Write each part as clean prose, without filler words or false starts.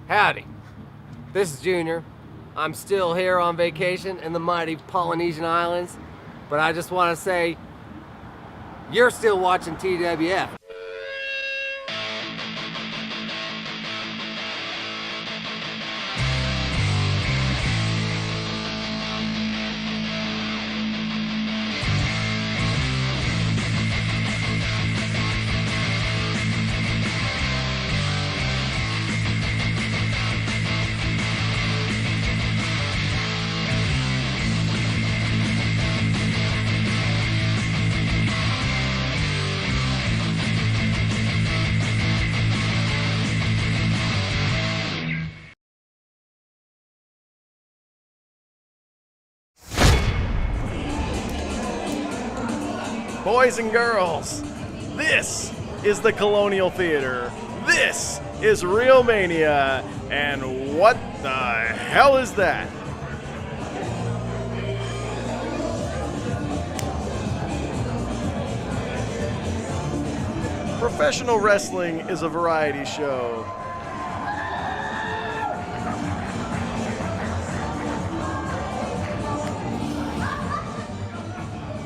Howdy, this is Junior. I'm still here on vacation in the mighty Polynesian Islands, but I just want to say, you're still watching TWF. Boys and girls, this is the Colonial Theater. This is Rio Mania. And what the hell is that? Professional wrestling is a variety show.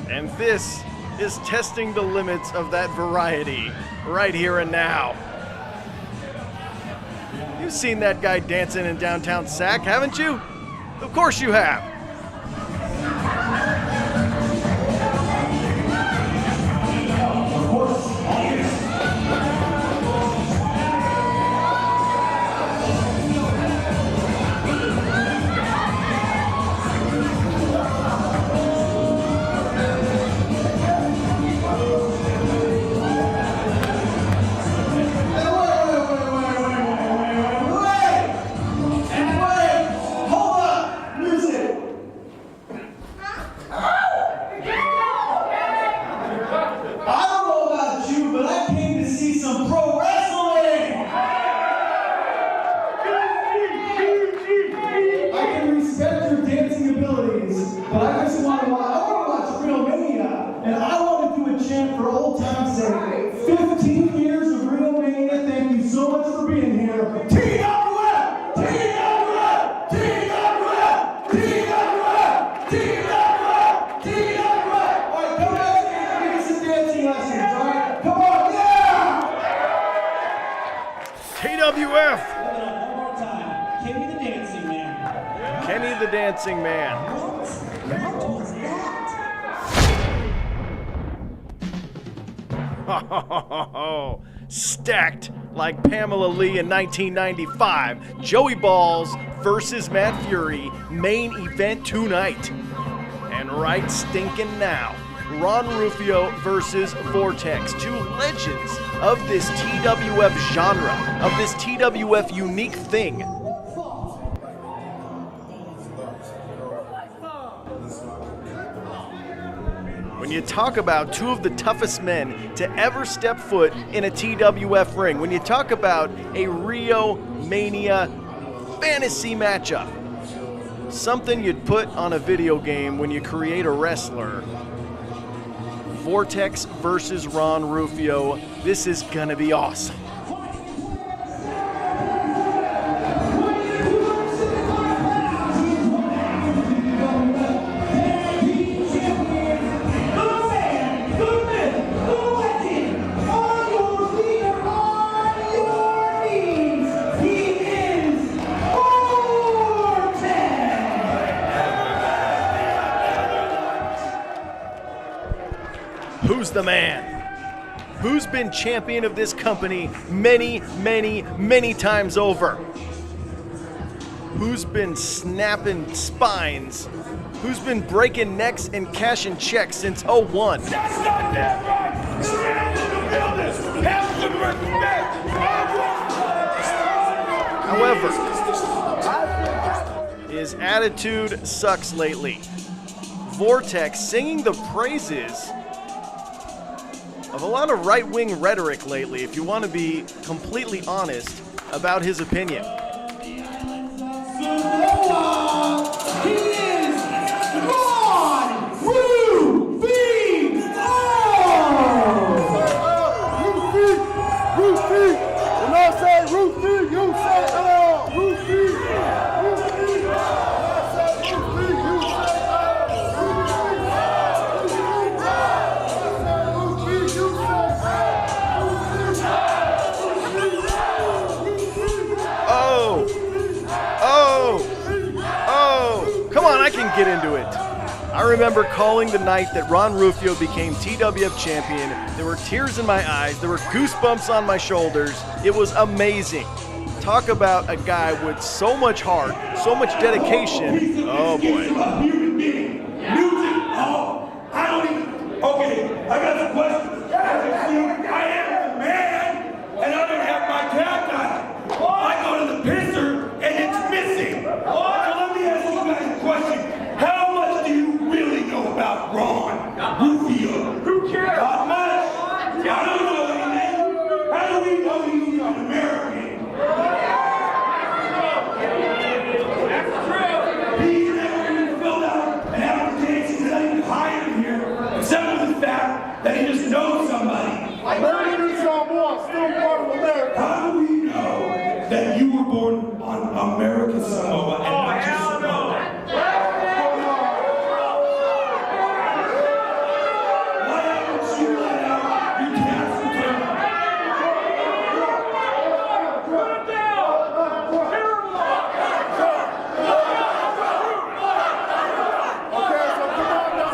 And this is testing the limits of that variety right here and now. You've seen that guy dancing in downtown Sac, haven't you? Of course you have. But I just want to watch Rio Mania, and I want to do a chant for old time's sake. 15 years of Rio Mania, thank you so much for being here. TWF! TWF! TWF! TWF! TWF! TWF! All right, come back and give me some dancing lessons, all right? Come on, yeah! TWF! One more time. Kenny the Dancing Man. Kenny the Dancing Man. What was that? Stacked like Pamela Lee in 1995. Joey Balls versus Matt Fury, main event tonight. And right stinking now, Ron Rufio versus Vortex, two legends of this TWF genre, of this TWF unique thing. When you talk about two of the toughest men to ever step foot in a TWF ring, when you talk about a Rio Mania fantasy matchup, something you'd put on a video game when you create a wrestler, Vortex versus Ron Rufio, this is gonna be awesome. Who's the man? Who's been champion of this company many, many, many times over? Who's been snapping spines? Who's been breaking necks and cashing checks since 01? That's not that right! The man in the building has to respect! However, his attitude sucks lately. Vortex singing the praises of a lot of right-wing rhetoric lately, if you want to be completely honest about his opinion. He is Ron Rufio! Rufio! When I say Rufio, you say get into it. I remember calling the night that Ron Rufio became TWF champion. There were tears in my eyes. There were goosebumps on my shoulders. It was amazing. Talk about a guy with so much heart, so much dedication. Oh boy. I don't even. Okay, I got some questions. I am a man, and I don't have my tag title. I go to the pisser, and it's missing. So let me ask you guys a question. How much do you really know about Ron Rufio? Who cares? Not much. I don't know anything. How do we know he's an American? That's true. He's never even filled out an application that I even hired here, except for the fact that he just knows somebody. American Samoa, still part of America. How do we know that you were born on American Samoa and not just Samoa? Why haven't you let out your tax return?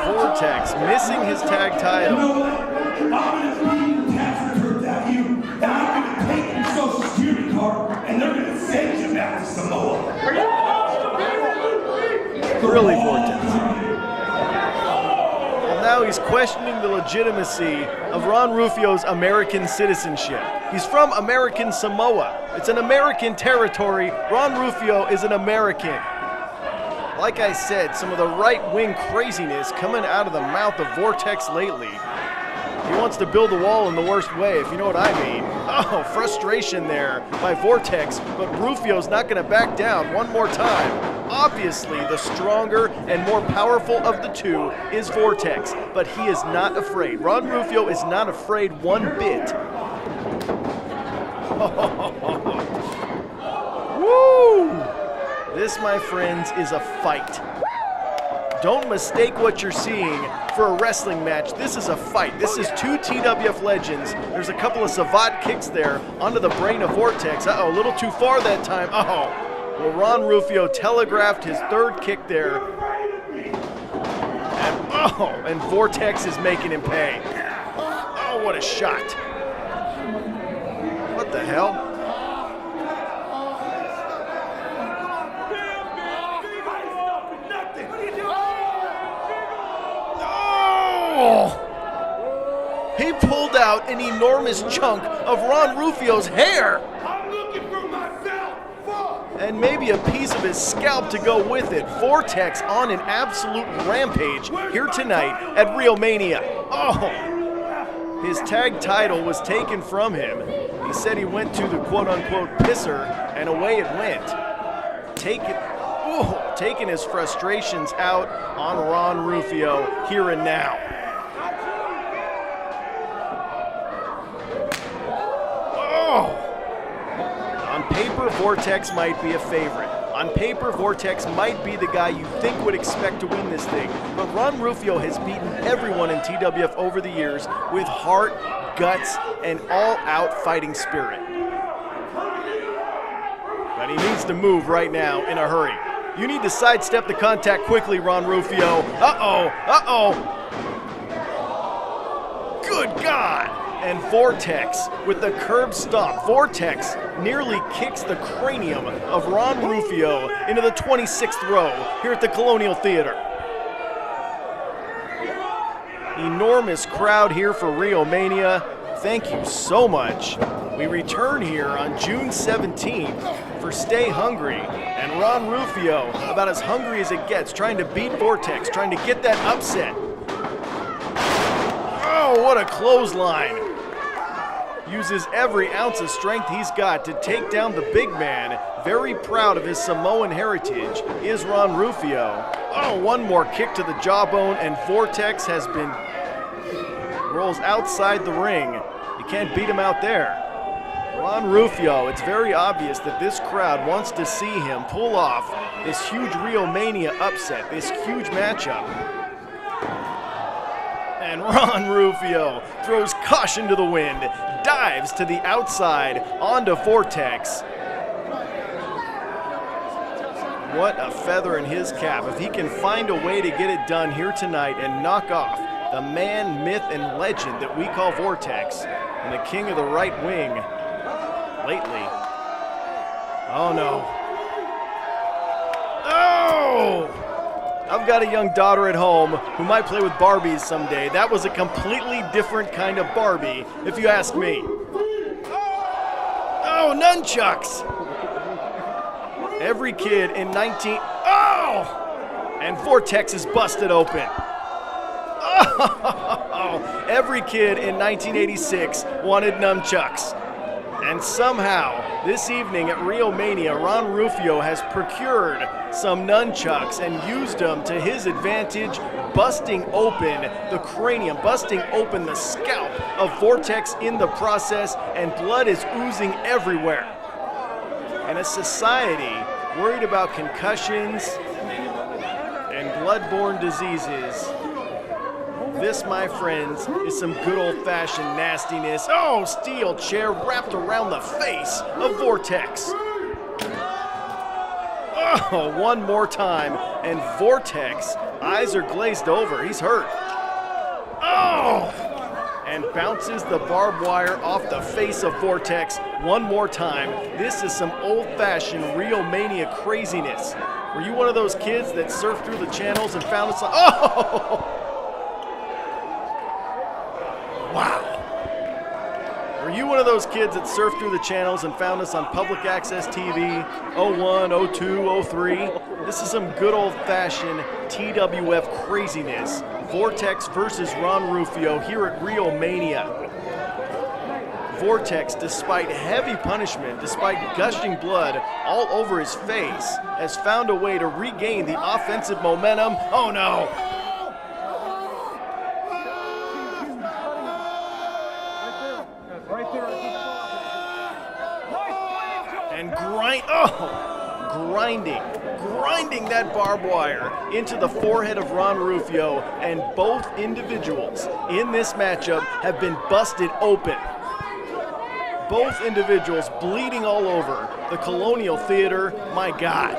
Vortex missing his tag You title. know what? I'm gonna read the tax returns at you, and I'm gonna take your social security card, and they're gonna send you back to Samoa. Really, Vortex. Well, now he's questioning the legitimacy of Ron Rufio's American citizenship. He's from American Samoa. It's an American territory. Ron Rufio is an American. Like I said, some of the right-wing craziness coming out of the mouth of Vortex lately. He wants to build a wall in the worst way, if you know what I mean. Oh, frustration there by Vortex, but Rufio's not going to back down one more time. Obviously, the stronger and more powerful of the two is Vortex, but he is not afraid. Ron Rufio is not afraid one bit. Woo! This, my friends, is a fight. Don't mistake what you're seeing for a wrestling match. This is a fight. This is two TWF legends. There's a couple of savate kicks there onto the brain of Vortex. Uh-oh, a little too far that time. Uh-oh. Well, Ron Rufio telegraphed his third kick there. And Vortex is making him pay. Oh, what a shot. What the hell? He pulled out an enormous chunk of Ron Rufio's hair. I'm looking for myself. Fuck. And maybe a piece of his scalp to go with it. Vortex on an absolute rampage here tonight at Rio Mania. Oh, his tag title was taken from him. He said he went to the quote-unquote pisser, and away it went. Taking his frustrations out on Ron Rufio here and now. On paper, Vortex might be a favorite. On paper, Vortex might be the guy you think would expect to win this thing. But Ron Rufio has beaten everyone in TWF over the years with heart, guts, and all-out fighting spirit. But he needs to move right now in a hurry. You need to sidestep the contact quickly, Ron Rufio. Uh-oh. Good God. And Vortex with the curb stomp. Vortex nearly kicks the cranium of Ron Rufio into the 26th row here at the Colonial Theater. Enormous crowd here for Rio Mania. Thank you so much. We return here on June 17th for Stay Hungry. And Ron Rufio, about as hungry as it gets, trying to beat Vortex, trying to get that upset. Oh, what a clothesline. Uses every ounce of strength he's got to take down the big man. Very proud of his Samoan heritage is Ron Rufio. Oh, one more kick to the jawbone, and Vortex rolls outside the ring. You can't beat him out there. Ron Rufio, it's very obvious that this crowd wants to see him pull off this huge Rio Mania upset, this huge matchup. And Ron Rufio throws caution to the wind, dives to the outside onto Vortex. What a feather in his cap. If he can find a way to get it done here tonight and knock off the man, myth, and legend that we call Vortex and the king of the right wing lately. Oh no. Oh! I've got a young daughter at home who might play with Barbies someday. That was a completely different kind of Barbie, if you ask me. Oh, nunchucks! Every kid in Oh! And Vortex is busted open. Oh! Every kid in 1986 wanted nunchucks. And somehow, this evening at Rio Mania, Ron Rufio has procured some nunchucks and used them to his advantage, busting open the cranium, busting open the scalp of Vortex in the process, and blood is oozing everywhere. In a society worried about concussions and bloodborne diseases, this, my friends, is some good old-fashioned nastiness. Oh, steel chair wrapped around the face of Vortex. Oh, one more time, and Vortex, eyes are glazed over. He's hurt. Oh! And bounces the barbed wire off the face of Vortex one more time. This is some old-fashioned Rio Mania craziness. Were you one of those kids that surfed through the channels and found us? Oh! Wow. Were you one of those kids that surfed through the channels and found us on public access TV 01, 02, 03? This is some good old-fashioned TWF craziness. Vortex versus Ron Rufio here at Rio Mania. Vortex, despite heavy punishment, despite gushing blood all over his face, has found a way to regain the offensive momentum. Oh no! And grinding that barbed wire into the forehead of Ron Rufio, and both individuals in this matchup have been busted open. Both individuals bleeding all over the Colonial Theater. My God.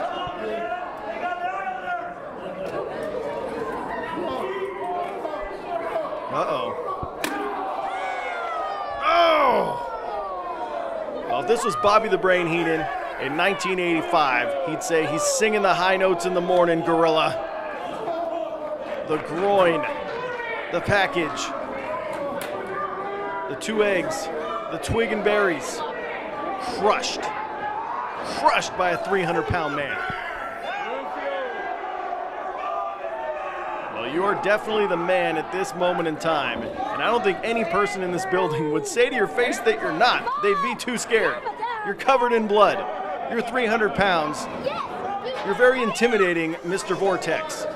Uh-oh. Oh! Well, if this was Bobby the Brain Heenan in 1985, he'd say he's singing the high notes in the morning, gorilla. The groin, the package, the 2 eggs, the twig and berries, crushed by a 300-pound man. Well, you are definitely the man at this moment in time, and I don't think any person in this building would say to your face that you're not. They'd be too scared. You're covered in blood. You're 300 pounds. You're very intimidating, Mr. Vortex.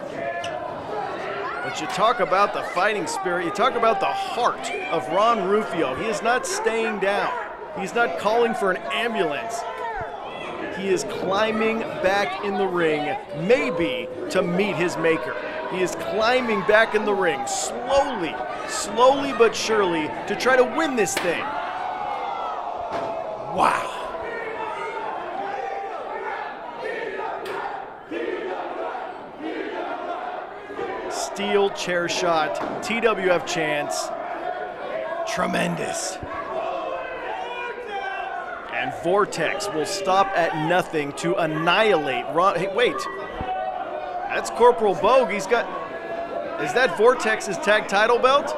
But you talk about the fighting spirit, you talk about the heart of Ron Rufio. He is not staying down. He's not calling for an ambulance. He is climbing back in the ring, maybe to meet his maker. He is climbing back in the ring, slowly but surely, to try to win this thing. Wow. Steel chair shot, TWF chants, tremendous. And Vortex will stop at nothing to annihilate Ron. Hey, wait. That's Corporal Bogue. Is that Vortex's tag title belt?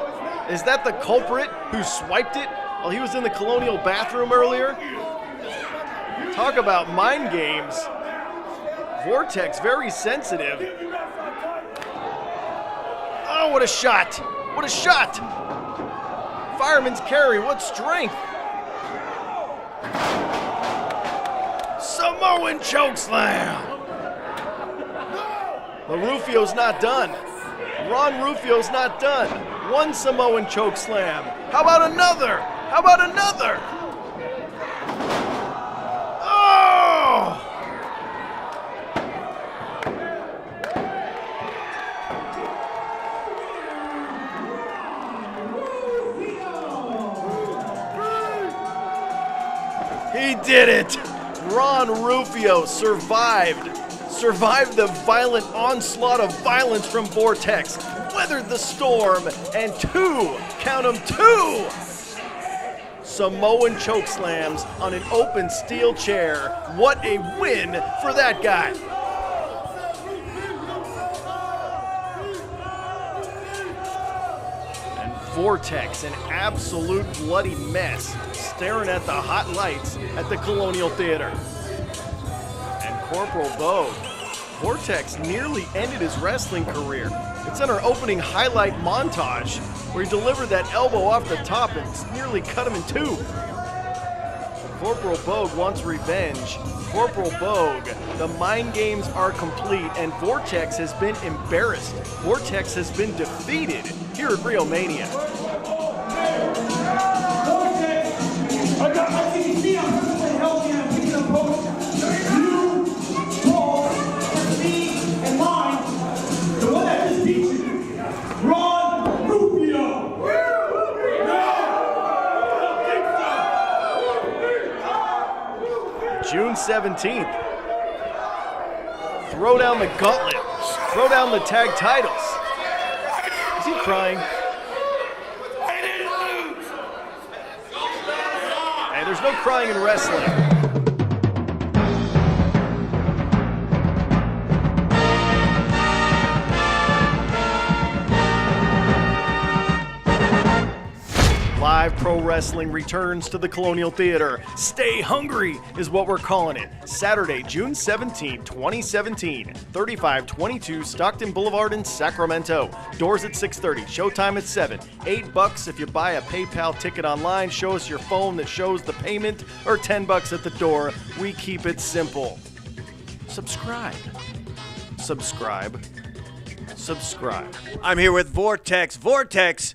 Is that the culprit who swiped it while he was in the Colonial bathroom earlier? Talk about mind games. Vortex, very sensitive. Oh, what a shot! What a shot! Fireman's carry, what strength! Samoan chokeslam! But Rufio's not done. Ron Rufio's not done. One Samoan chokeslam. How about another? How about another? Oh! He did it! Ron Rufio survived survived the violent onslaught of violence from Vortex, weathered the storm, and count 'em, two Samoan chokeslams on an open steel chair. What a win for that guy. And Vortex, an absolute bloody mess, staring at the hot lights at the Colonial Theater. And Corporal Vogue. Vortex nearly ended his wrestling career. It's in our opening highlight montage where he delivered that elbow off the top and nearly cut him in two. Corporal Vogue wants revenge. Corporal Vogue, the mind games are complete and Vortex has been embarrassed. Vortex has been defeated here at Rio Mania. I think you see I'm perfectly healthy and I'm picking up potions. You, Paul, me, and mine, the one that just beat you, Ron Rufio. June 17th. Throw down the gauntlet. Throw down the tag titles. Is he crying? Hey, there's no crying in wrestling. Live pro wrestling returns to the Colonial Theater. Stay hungry is what we're calling it. Saturday, June 17, 2017, 3522 Stockton Boulevard in Sacramento. Doors at 6:30, showtime at 7. $8 if you buy a PayPal ticket online. Show us your phone that shows the payment, or $10 at the door. We keep it simple. Subscribe. Subscribe. Subscribe. I'm here with Vortex. Vortex,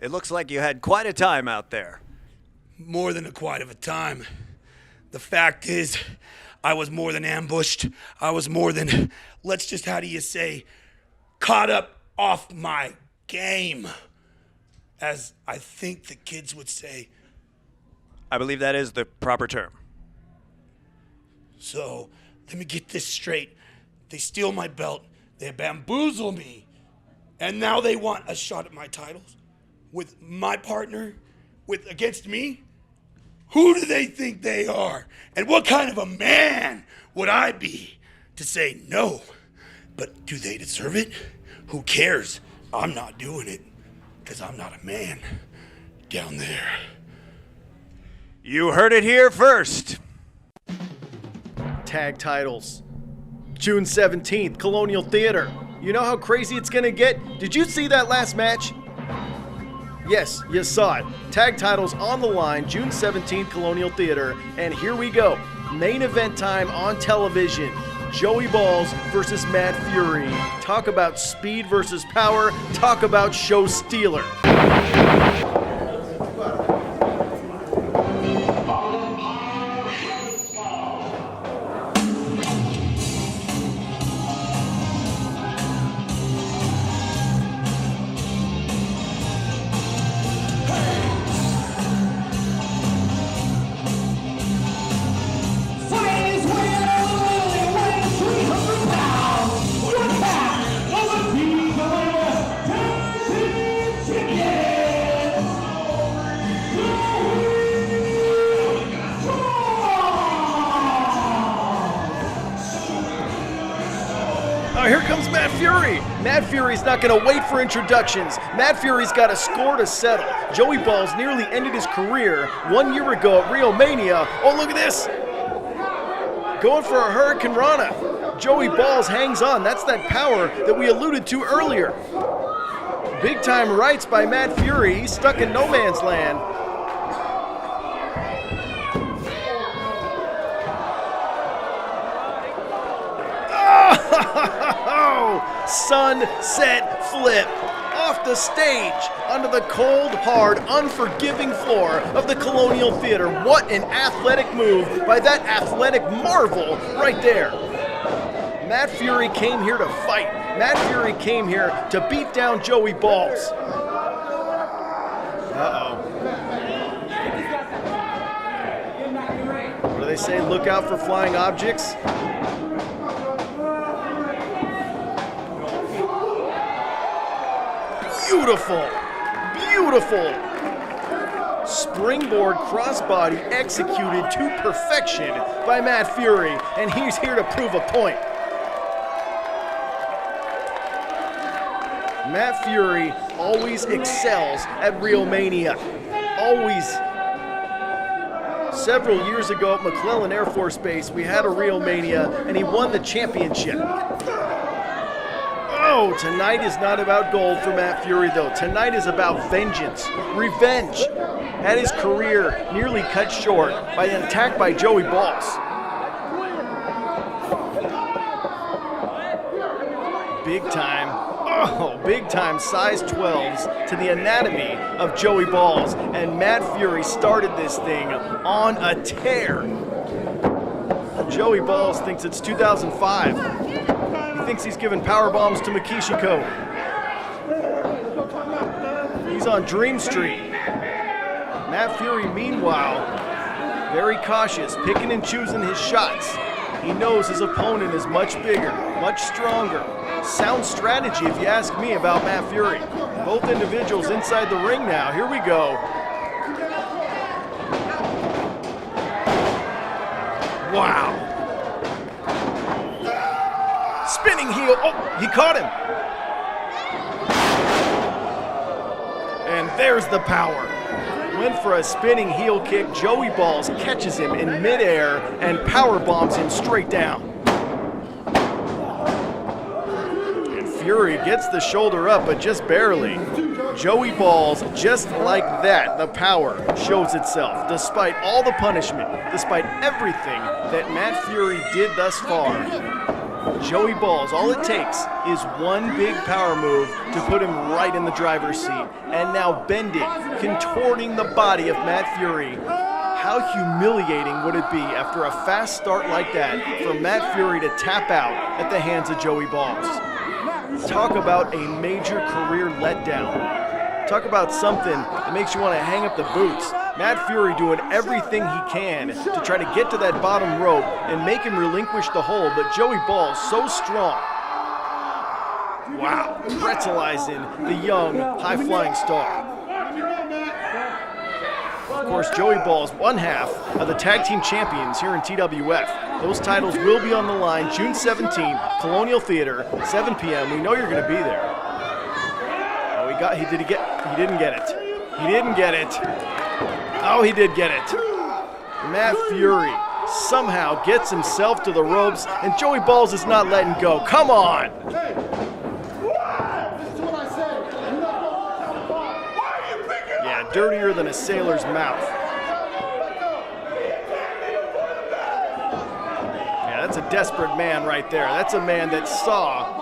it looks like you had quite a time out there. More than quite of a time. The fact is, I was more than ambushed. I was more than, let's just, how do you say, caught up off my game. As I think the kids would say. I believe that is the proper term. So, let me get this straight. They steal my belt, they bamboozle me, and now they want a shot at my titles? With my partner, against me? Who do they think they are? And what kind of a man would I be to say no? But do they deserve it? Who cares? I'm not doing it, because I'm not a man down there. You heard it here first. Tag titles. June 17th, Colonial Theater. You know how crazy it's gonna get? Did you see that last match? Yes, you saw it. Tag titles on the line, June 17th, Colonial Theater. And here we go. Main event time on television. Joey Balls versus Mad Fury. Talk about speed versus power. Talk about show stealer. Here comes Mad Fury. Mad Fury's not going to wait for introductions. Mad Fury's got a score to settle. Joey Balls nearly ended his career 1 year ago at Rio Mania. Oh, look at this. Going for a Hurricane Rana. Joey Balls hangs on. That's that power that we alluded to earlier. Big time rights by Mad Fury. He's stuck in no man's land. Sunset flip off the stage onto the cold, hard, unforgiving floor of the Colonial Theater. What an athletic move by that athletic marvel right there. Mad Fury came here to fight. Mad Fury came here to beat down Joey Balls. Uh-oh. What do they say? Look out for flying objects. Beautiful, beautiful. Springboard crossbody executed to perfection by Matt Fury, and he's here to prove a point. Matt Fury always excels at Rio Mania. Always. Several years ago at McClellan Air Force Base, we had a Rio Mania, and he won the championship. Oh, tonight is not about gold for Matt Fury, though. Tonight is about vengeance, revenge. Had his career nearly cut short by an attack by Joey Balls. Big time size 12s to the anatomy of Joey Balls, and Matt Fury started this thing on a tear. Joey Balls thinks it's 2005. He thinks he's giving power bombs to Makishiko. He's on Dream Street. Matt Fury, meanwhile, very cautious, picking and choosing his shots. He knows his opponent is much bigger, much stronger. Sound strategy, if you ask me, about Matt Fury. Both individuals inside the ring now. Here we go. Wow. Spinning heel. Oh, he caught him. And there's the power. Went for a spinning heel kick. Joey Balls catches him in midair and power bombs him straight down. And Fury gets the shoulder up, but just barely. Joey Balls, just like that, the power shows itself. Despite all the punishment, despite everything that Matt Fury did thus far, Joey Balls, all it takes is one big power move to put him right in the driver's seat. And now bending, contorting the body of Matt Fury. How humiliating would it be after a fast start like that for Matt Fury to tap out at the hands of Joey Balls? Talk about a major career letdown. Talk about something that makes you want to hang up the boots. Matt Fury doing everything he can to try to get to that bottom rope and make him relinquish the hold, but Joey Balls so strong. Wow, pretzelizing the young, high-flying star. Of course, Joey Balls, one half of the tag team champions here in TWF. Those titles will be on the line June 17th, Colonial Theater, 7 p.m. We know you're going to be there. Oh, he didn't get it. He didn't get it. Oh, he did get it. Matt Fury somehow gets himself to the ropes, and Joey Balls is not letting go. Come on. Yeah, dirtier than a sailor's mouth. Yeah, that's a desperate man right there. That's a man that saw.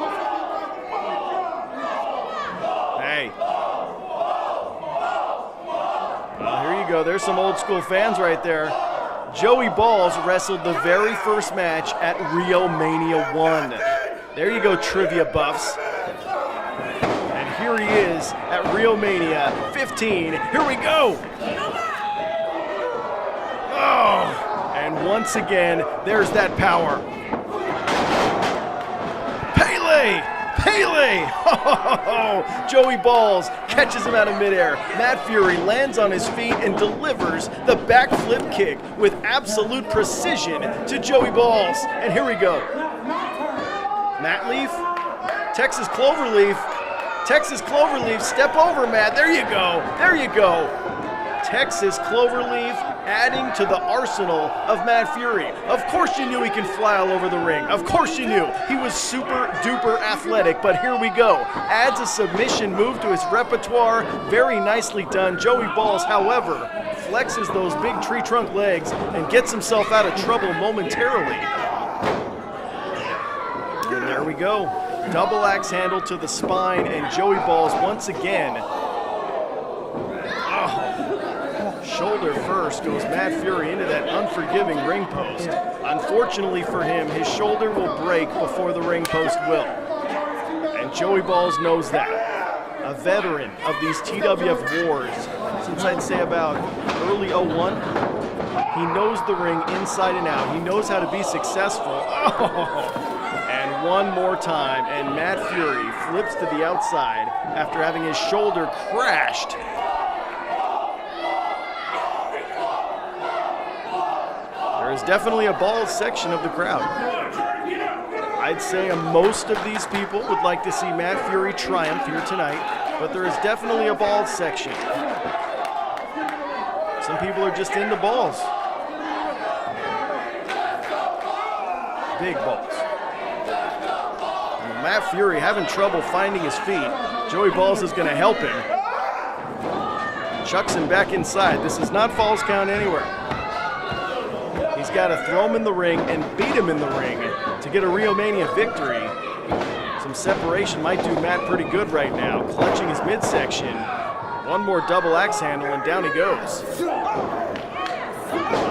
Hey. Well, here you go. There's some old school fans right there. Joey Balls wrestled the very first match at Rio Mania 1. There you go, trivia buffs. And here he is at Rio Mania 15. Here we go. Oh, and once again, there's that power. Pele! Oh, Joey Balls catches him out of midair. Matt Fury lands on his feet and delivers the backflip kick with absolute precision to Joey Balls. And here we go. Matt Leaf, Texas Cloverleaf, step over, Matt. There you go. Texas Cloverleaf adding to the arsenal of Matt Fury. Of course you knew he can fly all over the ring. Of course you knew. He was super duper athletic, but here we go. Adds a submission move to his repertoire. Very nicely done. Joey Balls, however, flexes those big tree trunk legs and gets himself out of trouble momentarily. And there we go. Double axe handle to the spine, and Joey Balls once again. Shoulder first goes Matt Fury into that unforgiving ring post. Unfortunately for him, his shoulder will break before the ring post will. And Joey Balls knows that. A veteran of these TWF wars since I'd say about early 01. He knows the ring inside and out. He knows how to be successful. Oh! And one more time, and Matt Fury flips to the outside after having his shoulder crashed. There is definitely a balls section of the crowd. I'd say most of these people would like to see Matt Fury triumph here tonight, but there is definitely a balls section. Some people are just into balls. Big balls. And Matt Fury having trouble finding his feet. Joey Balls is going to help him. Chucks him back inside. This is not falls count anywhere. He's got to throw him in the ring and beat him in the ring to get a Rio Mania victory. Some separation might do Matt pretty good right now. Clutching his midsection. One more double axe handle and down he goes.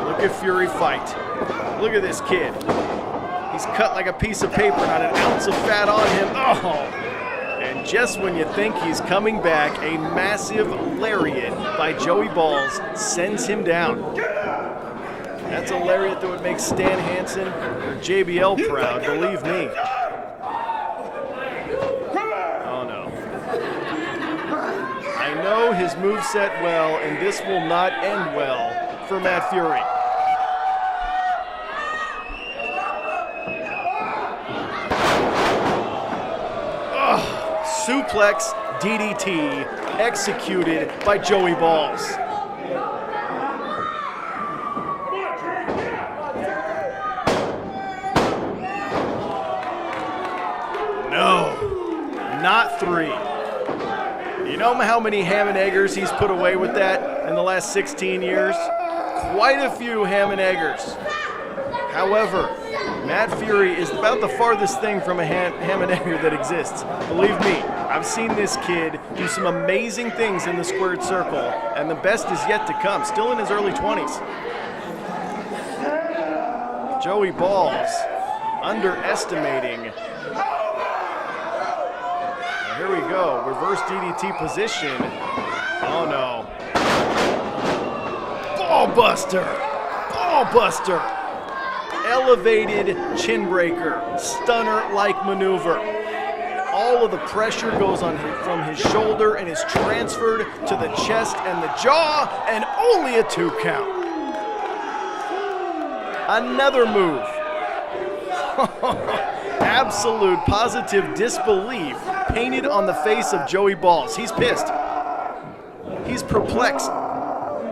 Look at Fury fight. Look at this kid. He's cut like a piece of paper, not an ounce of fat on him. Oh! And just when you think he's coming back, a massive lariat by Joey Balls sends him down. That's a lariat that would make Stan Hansen or JBL proud, believe me. Oh no. I know his moveset well, and this will not end well for Matt Fury. Suplex DDT executed by Joey Balls. No, not 3. You know how many ham and eggers he's put away with that in the last 16 years? Quite a few ham and eggers. However, Matt Fury is about the farthest thing from a ham and egger that exists. Believe me, I've seen this kid do some amazing things in the squared circle, and the best is yet to come, still in his early 20s. Joey Balls underestimating. Now here we go, reverse DDT position. Oh no. Ball buster! Ball buster! Elevated chin breaker, stunner-like maneuver. All of the pressure goes on from his shoulder and is transferred to the chest and the jaw, and only a 2 count. Another move. Absolute positive disbelief painted on the face of Joey Balls. He's pissed. He's perplexed.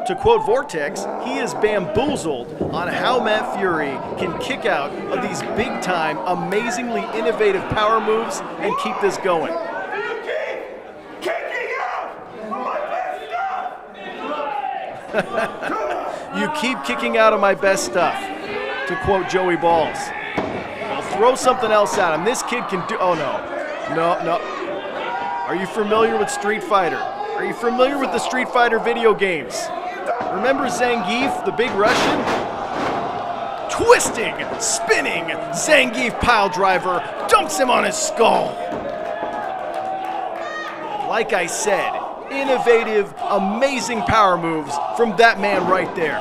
To quote Vortex, he is bamboozled on how Matt Fury can kick out of these big-time, amazingly innovative power moves and keep this going. You keep kicking out my best stuff! You keep kicking out of my best stuff, to quote Joey Balls. I'll throw something else at him. This kid can do... Oh, no. No. Are you familiar with Street Fighter? Are you familiar with the Street Fighter video games? Remember Zangief, the big Russian? Twisting, spinning, Zangief pile driver dunks him on his skull. Like I said, innovative, amazing power moves from that man right there.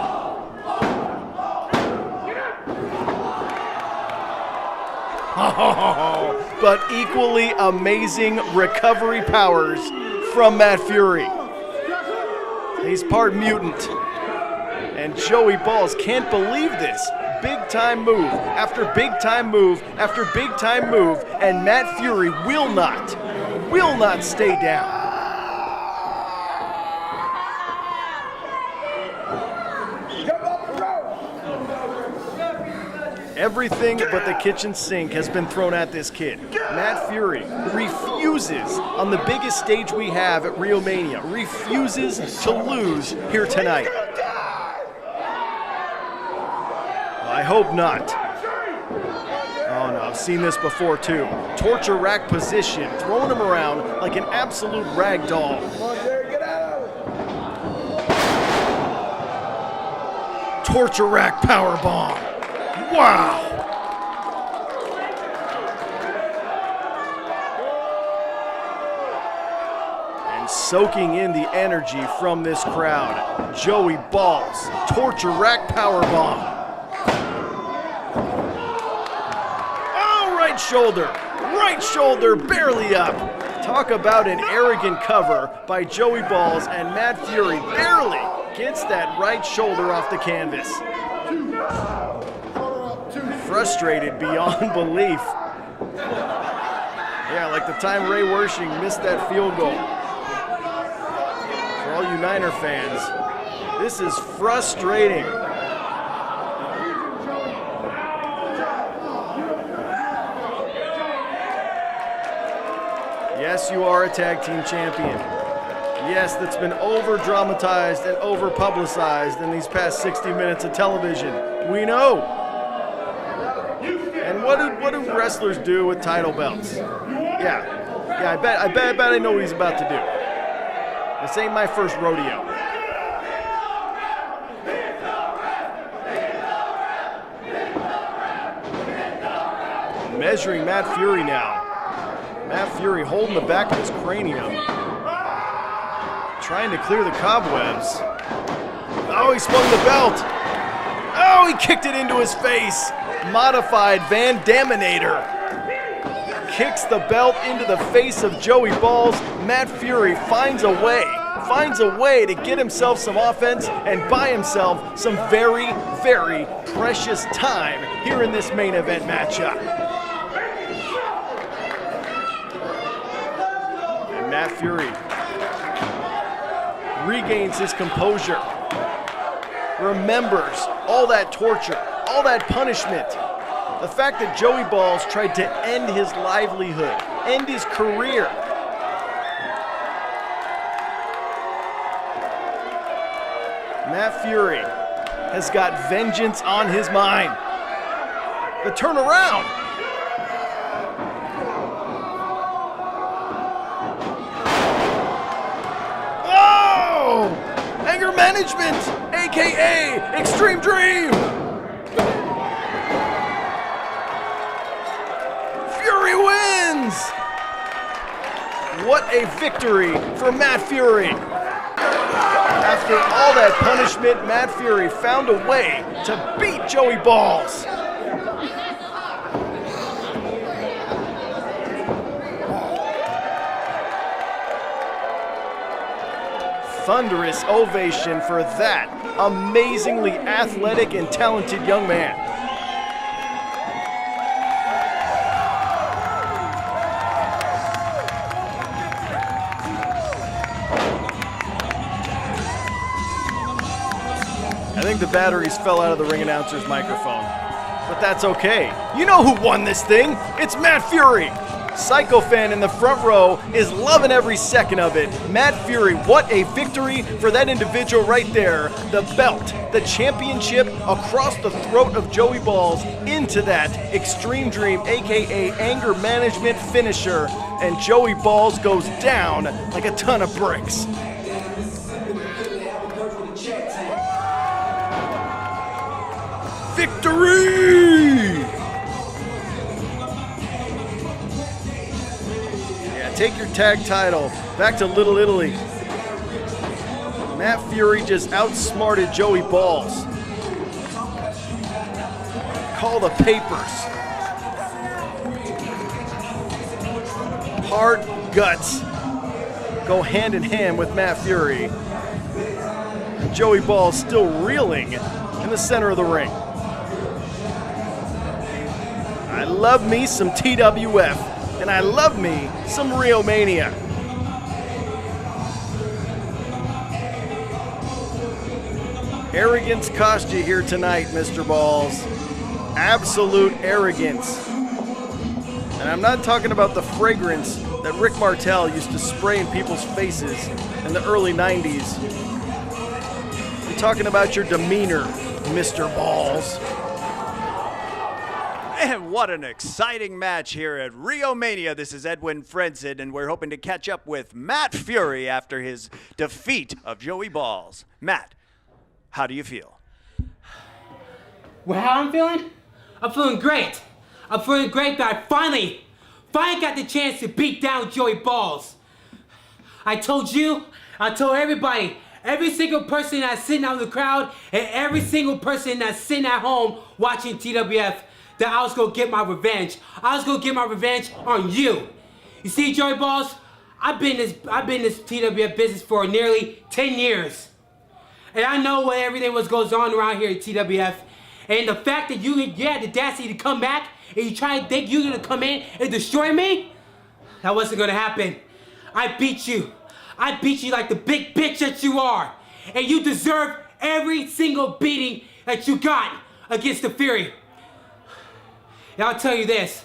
But equally amazing recovery powers from Matt Fury. He's part mutant. And Joey Balls can't believe this. Big time move after big time move after big time move, and Matt Fury will not stay down. Everything but the kitchen sink has been thrown at this kid. Matt Fury refuses on the biggest stage we have at Rio Mania, refuses to lose here tonight. I hope not. Oh no, I've seen this before too. Torture rack position, throwing him around like an absolute rag doll. Torture rack power bomb. Wow! And soaking in the energy from this crowd, Joey Balls, torture rack powerbomb. All right, Right shoulder barely up. Talk about an arrogant cover by Joey Balls, and Matt Fury barely gets that right shoulder off the canvas. Frustrated beyond belief. Yeah, like the time Ray Wershing missed that field goal. For all you Niner fans, this is frustrating. Yes, you are a tag team champion. Yes, that's been over-dramatized and over-publicized in these past 60 minutes of television. We know. And what do wrestlers do with title belts? Yeah, I bet I know what he's about to do. This ain't my first rodeo. Measuring Matt Fury now. Matt Fury holding the back of his cranium. Trying to clear the cobwebs. Oh, he swung the belt. Oh, he kicked it into his face. Modified Van Daminator. Kicks the belt into the face of Joey Balls. Matt Fury finds a way to get himself some offense and buy himself some very, very precious time here in this main event matchup. And Matt Fury regains his composure, remembers all that torture, all that punishment. The fact that Joey Balls tried to end his livelihood, end his career. Matt Fury has got vengeance on his mind. The turnaround. Oh! Anger management, AKA Extreme Dream. Fury wins! What a victory for Matt Fury. After all that punishment, Matt Fury found a way to beat Joey Balls. Thunderous ovation for that amazingly athletic and talented young man. I think the batteries fell out of the ring announcer's microphone, but that's okay. You know who won this thing? It's Matt Fury. Psycho fan in the front row is loving every second of it. Matt Fury, what a victory for that individual right there. The belt, the championship across the throat of Joey Balls into that Extreme Dream, aka anger management finisher, and Joey Balls goes down like a ton of bricks. Victory! Yeah, take your tag title back to Little Italy. Matt Fury just outsmarted Joey Balls. Call the papers. Heart, guts go hand in hand with Matt Fury. And Joey Balls still reeling in the center of the ring. I love me some TWF, and I love me some Rio Mania. Arrogance cost you here tonight, Mr. Balls. Absolute arrogance. And I'm not talking about the fragrance that Rick Martel used to spray in people's faces in the early 90s. I'm talking about your demeanor, Mr. Balls. And what an exciting match here at Rio Mania. This is Edwin Frenzen, and we're hoping to catch up with Matt Fury after his defeat of Joey Balls. Matt, how do you feel? Well, how I'm feeling? I'm feeling great. I'm feeling great that I finally got the chance to beat down Joey Balls. I told you, I told everybody, every single person that's sitting out in the crowd, and every single person that's sitting at home watching TWF, that I was gonna get my revenge. I was gonna get my revenge on you. You see, Joey Balls, I've been in this TWF business for nearly 10 years. And I know what everything goes on around here at TWF. And the fact that you had the audacity to come back and you try to think you're gonna come in and destroy me, that wasn't gonna happen. I beat you. I beat you like the big bitch that you are. And you deserve every single beating that you got against the Fury. And I'll tell you this.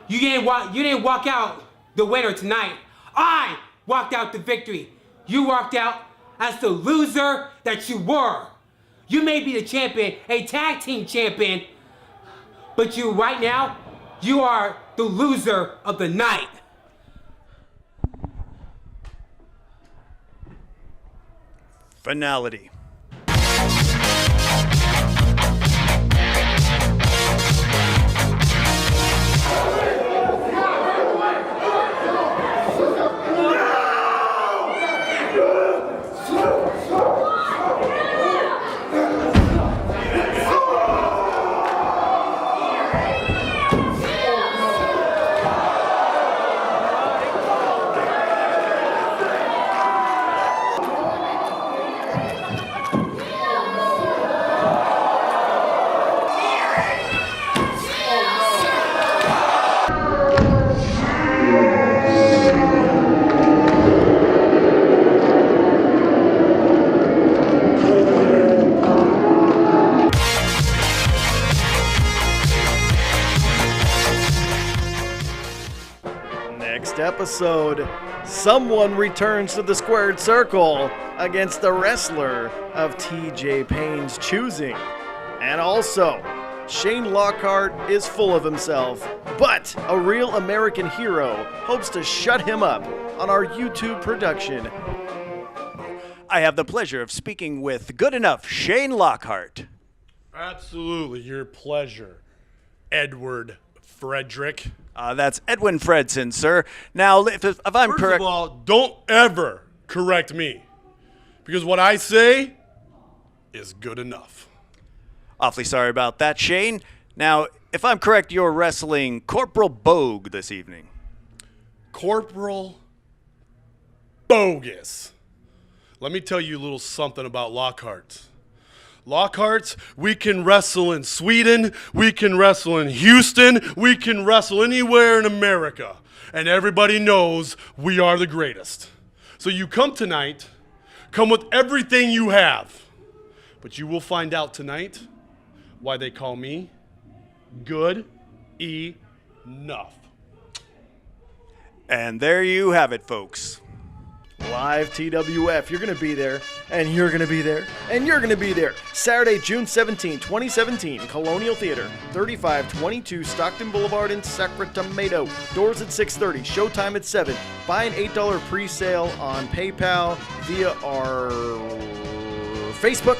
You didn't walk out the winner tonight. I walked out the victory. You walked out as the loser that you were. You may be the champion, a tag team champion, but right now, you are the loser of the night. Finality. Next episode, someone returns to the squared circle against a wrestler of TJ Payne's choosing. And also, Shane Lockhart is full of himself, but a real American hero hopes to shut him up on our YouTube production. I have the pleasure of speaking with good enough Shane Lockhart. Absolutely, your pleasure, Edward Frederick. That's Edwin Fredson, sir. Now, if I'm First correct... of all, don't ever correct me, because what I say is good enough. Awfully sorry about that, Shane. Now, if I'm correct, you're wrestling Corporal Bogue this evening. Corporal Bogus. Let me tell you a little something about Lockhart. Lockhart's, we can wrestle in Sweden, we can wrestle in Houston, we can wrestle anywhere in America. And everybody knows we are the greatest. So you come tonight, come with everything you have. But you will find out tonight why they call me Good Enough. And there you have it, folks. Live TWF, you're going to be there, and you're going to be there, and you're going to be there. Saturday, June 17, 2017, Colonial Theater, 3522 Stockton Boulevard in Sacramento. Doors at 6:30, showtime at 7. Buy an $8 pre-sale on PayPal via our Facebook,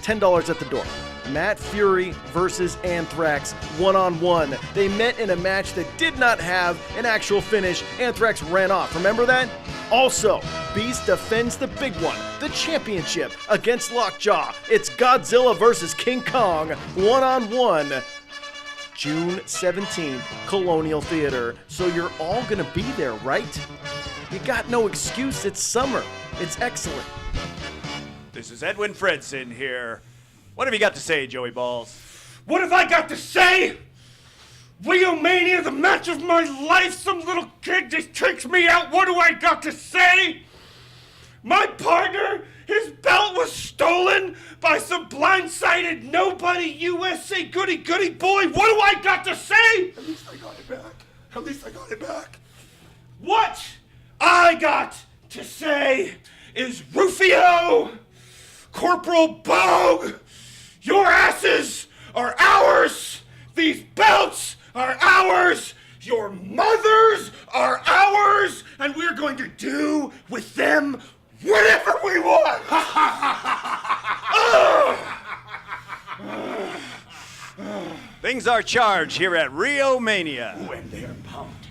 $10 at the door. Matt Fury versus Anthrax one-on-one. They met in a match that did not have an actual finish. Anthrax ran off. Remember that? Also, Beast defends the big one, the championship, against Lockjaw. It's Godzilla versus King Kong one-on-one. June 17th, Colonial Theater. So you're all gonna be there, right? You got no excuse. It's summer. It's excellent. This is Edwin Fredson here. What have you got to say, Joey Balls? What have I got to say? Rio Mania, the match of my life. Some little kid just takes me out. What do I got to say? My partner, his belt was stolen by some blindsided nobody USA goody boy. What do I got to say? At least I got it back. At least I got it back. What I got to say is Rufio, Corporal Bogue, your asses are ours. These belts are ours. Your mothers are ours. And we're going to do with them whatever we want. Things are charged here at Rio Mania. When they're pumped.